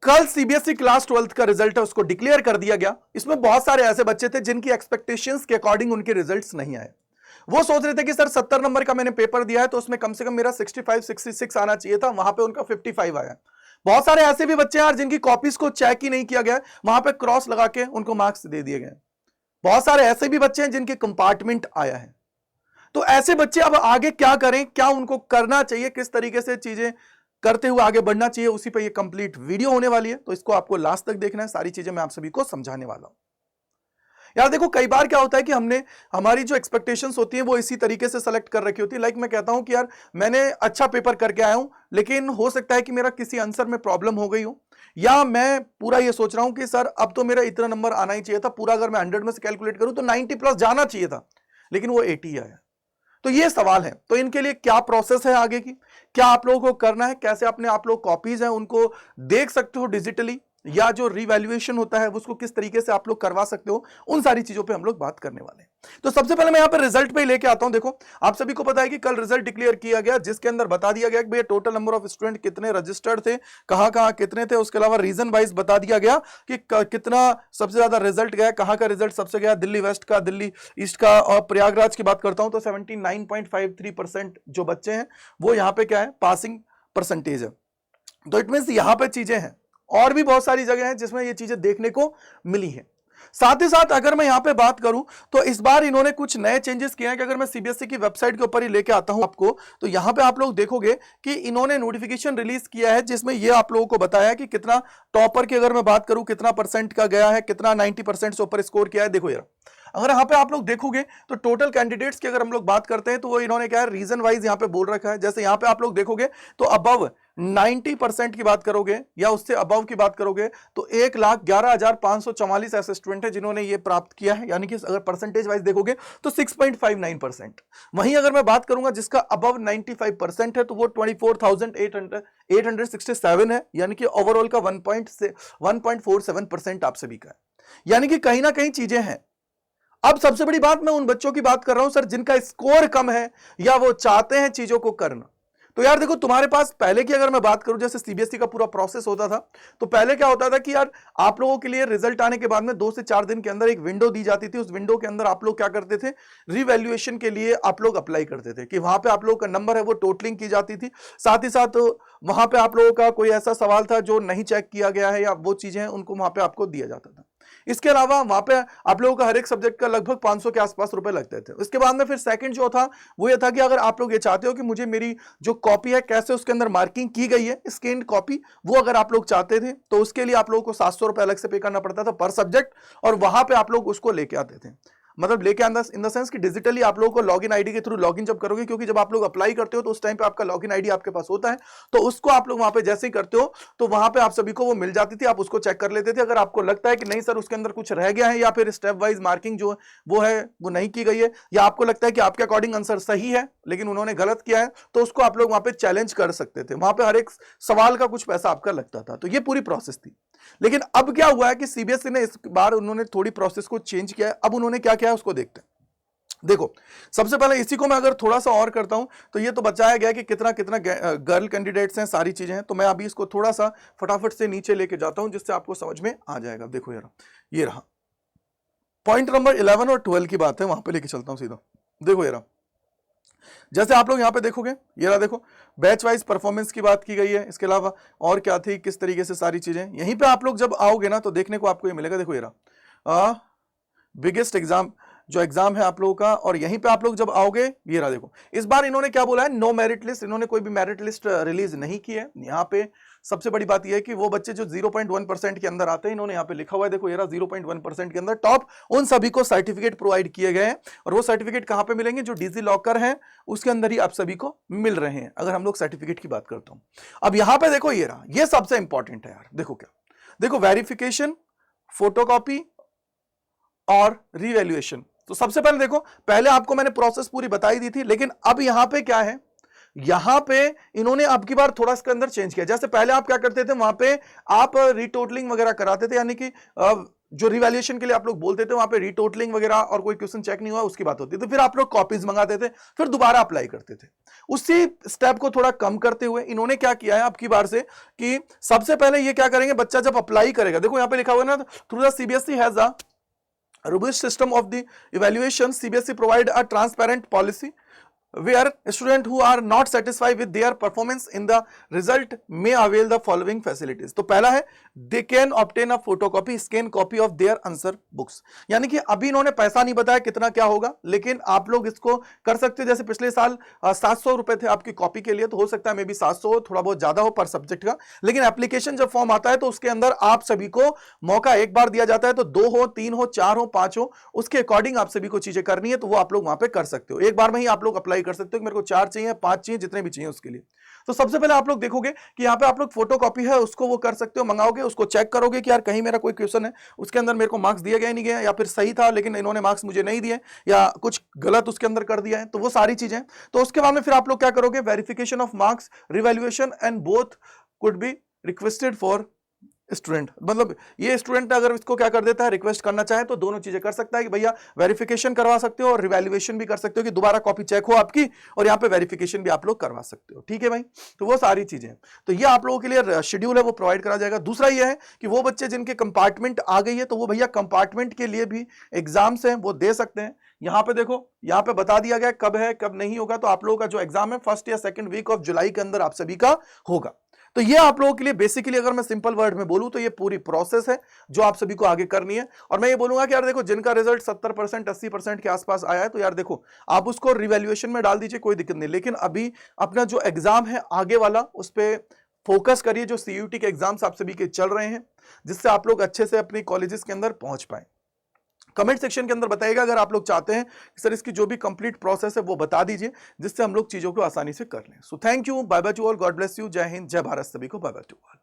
कल CBSE class 12th का result है उसको डिक्लेयर कर दिया गया। इसमें बहुत सारे ऐसे बच्चे थे जिनकी एक्सपेक्टेशंस के अकॉर्डिंग उनके रिजल्ट्स नहीं आए। वो सोच रहे थे कि सर 70 नंबर का मैंने पेपर दिया है तो उसमें कम से कम मेरा 65 66 आना चाहिए था, वहां पे उनका 55 आया। बहुत सारे ऐसे भी बच्चे हैं यार जिनकी कॉपीज को चेक ही नहीं किया गया, वहां पे क्रॉस लगा के उनको मार्क्स दे दिए गए। बहुत सारे ऐसे भी बच्चे हैं जिनके कंपार्टमेंट आया है। तो ऐसे बच्चे अब आगे क्या करें, क्या उनको करना चाहिए, किस तरीके से चीजें करते हुए आगे बढ़ना चाहिए, उसी पे ये कंप्लीट वीडियो होने वाली है। तो इसको आपको लास्ट तक देखना है, सारी चीजें मैं आप सभी को समझाने वाला हूं। यार देखो, कई बार क्या होता है कि हमने हमारी जो एक्सपेक्टेशंस होती है वो इसी तरीके से सेलेक्ट कर रखी होती है। लाइक मैं कहता हूं कि यार मैंने अच्छा पेपर करके आया हूं, लेकिन हो सकता है कि मेरा किसी आंसर में प्रॉब्लम हो गई हो, या मैं पूरा ये सोच रहा हूं कि सर अब तो मेरा इतना नंबर आना ही चाहिए था, पूरा अगर मैं 100 में से कैलकुलेट करूं तो 90 प्लस जाना चाहिए था, लेकिन वो 80 आया। तो ये सवाल है, तो इनके लिए क्या प्रोसेस है आगे की, क्या आप लोगों को करना है, कैसे अपने आप लोग कॉपीज हैं उनको देख सकते हो डिजिटली, या जो रिवैल्यूएशन होता है उसको किस तरीके से आप लोग करवा सकते हो, उन सारी चीजों पे हम लोग बात करने वाले हैं। तो सबसे पहले मैं यहां पे रिजल्ट पे लेके आता हूं। देखो, आप सभी को पता है कि कल रिजल्ट डिक्लेयर किया गया, जिसके अंदर बता दिया गया कि भैया टोटल नंबर ऑफ स्टूडेंट कितने रजिस्टर्ड थे, कहां कितने थे, उसके अलावा रीजन वाइज बता दिया गया कि कितना सबसे ज्यादा रिजल्ट गया, कहां का रिजल्ट सबसे गया, दिल्ली वेस्ट का, दिल्ली ईस्ट का, और प्रयागराज की बात करता हूं तो 79.53% जो बच्चे हैं वो यहां पे क्या है, पासिंग परसेंटेज है। तो इट मींस यहां पे चीजें हैं, और भी बहुत सारी जगह हैं जिसमें ये चीजें देखने को मिली हैं। साथ ही साथ अगर मैं यहां पे बात करूं तो इस बार इन्होंने कुछ नए चेंजेस किए हैं कि अगर मैं सीबीएसई की वेबसाइट के ऊपर ही लेके आता हूं आपको, तो यहां पे आप लोग देखोगे कि इन्होंने नोटिफिकेशन रिलीज किया है जिसमें ये आप लोगों को बताया कि कितना टॉपर की अगर मैं बात करूं कितना परसेंट का गया है, कितना 90% से ऊपर स्कोर किया है। देखो यार, अगर यहां पे आप लोग देखोगे तो टोटल कैंडिडेट्स की अगर हम लोग बात करते हैं तो वो इन्होंने क्या है, रीजन वाइज यहां पे बोल रखा है। जैसे यहां पे आप लोग देखोगे तो अबव 90% की बात करोगे या उससे अबव की बात करोगे तो 1,11,544 ऐसे स्टूडेंट है जिन्होंने ये प्राप्त किया है, यानी कि अगर परसेंटेज वाइज देखोगे तो 6.59%। वहीं अगर मैं बात करूंगा जिसका अबव 95% है तो वो 24,867 है, यानी कि ओवरऑल का 1.47% आप सभी का है। यानी कि कहीं ना कहीं चीजें हैं। अब सबसे बड़ी बात, मैं उन बच्चों की बात कर रहा हूं सर जिनका स्कोर कम है या वो चाहते हैं चीजों को करना। तो यार देखो, तुम्हारे पास पहले की अगर मैं बात करूं, जैसे सीबीएसई का पूरा प्रोसेस होता था, तो पहले क्या होता था कि यार आप लोगों के लिए रिजल्ट आने के बाद में 2 से 4 दिन के अंदर एक विंडो दी जाती थी। उस विंडो के अंदर आप लोग क्या करते थे, रिवैल्यूएशन के लिए आप लोग अप्लाई करते थे कि वहां पे आप लोगों का नंबर है वो टोटलिंग की जाती थी। साथ ही साथ वहां पे आप लोगों का कोई ऐसा सवाल था जो नहीं चेक किया गया है या वो चीजें उनको वहां पे आपको दिया जाता था। इसके अलावा वहां पे आप लोगों का हर एक सब्जेक्ट का लगभग 500 के आसपास रुपए लगते थे। इसके बाद में फिर सेकंड जो था वो ये था कि अगर आप लोग ये चाहते हो कि मुझे मेरी जो कॉपी है कैसे उसके अंदर मार्किंग की गई है, स्कैन्ड कॉपी, वो अगर आप लोग चाहते थे तो उसके लिए आप लोगों को 700 रुपए अलग से पे करना पड़ता था पर सब्जेक्ट, और वहां पे आप लोग उसको लेके आते थे। मतलब लेके आंदा इन द सेंस कि डिजिटली आप लोगों को लॉगिन आईडी के थ्रू लॉगिन जब करोगे, क्योंकि जब आप लोग अप्लाई करते हो तो उस टाइम पे आपका लॉगिन आईडी आपके पास होता है, तो उसको आप लोग वहां पे जैसे ही करते हो तो वहां पे आप सभी को वो मिल जाती थी, आप उसको चेक कर लेते थे। अगर आपको लगता है कि नहीं सर उसके अंदर कुछ रह गया है या फिर स्टेप वाइज मार्किंग जो वो है वो नहीं की गई है, या आपको लगता है कि आपके अकॉर्डिंग आंसर सही है लेकिन उन्होंने गलत किया है, तो उसको आप लोग वहां पे चैलेंज कर सकते थे। वहां पे हर एक सवाल का कुछ पैसा आपका लगता था। तो ये पूरी प्रोसेस थी। लेकिन अब क्या हुआ है कि सीबीएसई ने इस बार उन्होंने थोड़ी प्रोसेस को चेंज किया है। अब उन्होंने क्या किया है उसको देखते हैं। देखो, सबसे पहले इसी को मैं अगर थोड़ा सा और करता हूं तो ये तो बताया गया कि कितना कितना गर्ल कैंडिडेट्स हैं, सारी चीजें हैं। तो मैं अभी इसको थोड़ा सा फटाफट से नीचे लेके जाता हूं जिससे आपको समझ में आ जाएगा। देखो यार, ये रहा पॉइंट नंबर 11 और 12 की बात है, वहां पे लेके चलता हूं सीधा। देखो यार, जैसे आप लोग यहां पे देखोगे, ये रहा, देखो बैच वाइज परफॉर्मेंस की बात की गई है। इसके अलावा और क्या थी, किस तरीके से सारी चीजें यहीं पे आप लोग जब आओगे ना तो देखने को आपको ये मिलेगा। देखो ये रहा बिगेस्ट एग्जाम जो एग्जाम है आप लोगों का, और यहीं पे आप लोग जब आओगे, ये रहा देखो, इस बार इन्होंने क्या बोला है, नो मेरिट लिस्ट। इन्होंने कोई भी मेरिट लिस्ट रिलीज नहीं की है। यहाँ पे सबसे बड़ी बात यह है कि वो बच्चे जो 0.1% के अंदर आते हैं, इन्होंने यहाँ पे लिखा हुआ है, देखो ये रहा 0.1% के अंदर टॉप, उन सभी को सर्टिफिकेट प्रोवाइड किए गए हैं। और वो सर्टिफिकेट कहां पे मिलेंगे, जो डिजी लॉकर है उसके अंदर ही आप सभी को मिल रहे हैं, अगर हम लोग सर्टिफिकेट की बात करता हूं। अब यहां पे देखो, ये रहा, ये सबसे इंपॉर्टेंट है यार। देखो क्या, देखो वेरिफिकेशन, फोटोकॉपी और रिवैल्यूएशन। तो सबसे पहले देखो, पहले आपको मैंने प्रोसेस पूरी बताई दी थी, लेकिन अब यहां पे क्या है, यहां पे इन्होंने अब की बार थोड़ा इसके अंदर चेंज किया। जैसे पहले आप क्या करते थे, वहां पे आप रिटोटलिंग वगैरह कराते थे, यानी कि जो रिवैल्यूएशन के लिए आप लोग बोलते थे वहां पे रीटोटलिंग वगैरह और कोई क्वेश्चन चेक नहीं हुआ उसकी बात होती है, तो फिर आप लोग कॉपीज मंगाते थे, फिर दोबारा अप्लाई करते थे। उसी स्टेप को थोड़ा कम करते हुए इन्होंने क्या किया है आपकी बार से कि सबसे पहले ये क्या करेंगे, बच्चा जब अप्लाई करेगा, देखो यहां पे लिखा हुआ है ना, through the CBSE has a robust system of the evaluation, CBSE provide a transparent policy where students who are not satisfied with their performance in the result may avail the following facilities। तो पहला है they can obtain a photocopy scan copy of their answer books। यानी कि अभी इन्होंने पैसा नहीं बताया कितना क्या होगा, लेकिन आप लोग इसको कर सकते हो। जैसे पिछले साल 700 रुपए थे आपकी कॉपी के लिए, तो हो सकता है मे बी 700 थोड़ा बहुत ज्यादा हो पर सब्जेक्ट का, लेकिन एप्लीकेशन जब फॉर्म आता है तो उसके अंदर आप सभी को मौका एक बार दिया जाता है, तो 2 हो 3 हो 4 हो 5 हो, उसके अकॉर्डिंग आप सभी को चीजें करनी है, तो वो आप लोग वहां पे कर सकते हो। एक बार में ही आप लोग अप्लाई कर सकते हो कि मेरे को 4 चाहिए 5 चाहिए, जितने भी चाहिए उसके लिए। तो सबसे पहले आप लोग देखोगे कि यहाँ पे आप लोग फोटो कॉपी है उसको वो कर सकते हो, मंगाओगे, उसको चेक करोगे कि यार कहीं मेरा कोई क्वेश्चन है उसके अंदर मेरे को मार्क्स दिए गए नहीं गए, या फिर सही था लेकिन इन्होंने मार्क्स मुझे नहीं दिए, या कुछ गलत उसके अंदर कर दिया है, तो वो सारी चीजें। तो उसके बाद में फिर आप लोग क्या करोगे, verification of marks, revaluation and both could be requested for student. मतलब ये स्टूडेंट अगर इसको क्या कर देता है, रिक्वेस्ट करना चाहे तो दोनों चीजें कर सकता है कि भैया वेरिफिकेशन करवा सकते हो और रिवैल्यूएशन भी कर सकते हो कि दोबारा कॉपी चेक हो आपकी, और यहाँ पे वेरिफिकेशन भी आप लोग करवा सकते हो। ठीक है भाई, तो वो सारी चीजें, तो ये आप लोगों के लिए शेड्यूल है वो प्रोवाइड करा जाएगा। दूसरा ये है कि वो बच्चे जिनके कंपार्टमेंट आ गई है तो वो भैया कंपार्टमेंट के लिए भी एग्जाम्स हैं वो दे सकते हैं। यहाँ पे देखो, यहाँ पे बता दिया गया कब है कब नहीं होगा। तो आप लोगों का जो एग्जाम है 1st या 2nd वीक ऑफ जुलाई के अंदर आप सभी का होगा। तो ये आप लोगों के लिए बेसिकली अगर मैं सिंपल वर्ड में बोलूं तो ये पूरी प्रोसेस है जो आप सभी को आगे करनी है। और मैं ये बोलूंगा कि यार देखो, जिनका रिजल्ट 70% 80% के आसपास आया है तो यार देखो आप उसको रिवैल्यूएशन में डाल दीजिए, कोई दिक्कत नहीं, लेकिन अभी अपना जो एग्जाम है आगे वाला उस पर फोकस करिए, जो CUT के एग्जाम्स आप सभी के चल रहे हैं, जिससे आप लोग अच्छे से अपनी कॉलेजेस के अंदर पहुंच पाए। कमेंट सेक्शन के अंदर बताइएगा अगर आप लोग चाहते हैं कि सर इसकी जो भी कंप्लीट प्रोसेस है वो बता दीजिए, जिससे हम लोग चीजों को आसानी से कर लें। So thank you, bye bye to all, God bless you, जय हिंद, जय भारत सभी को, बाय बाय टू ऑल।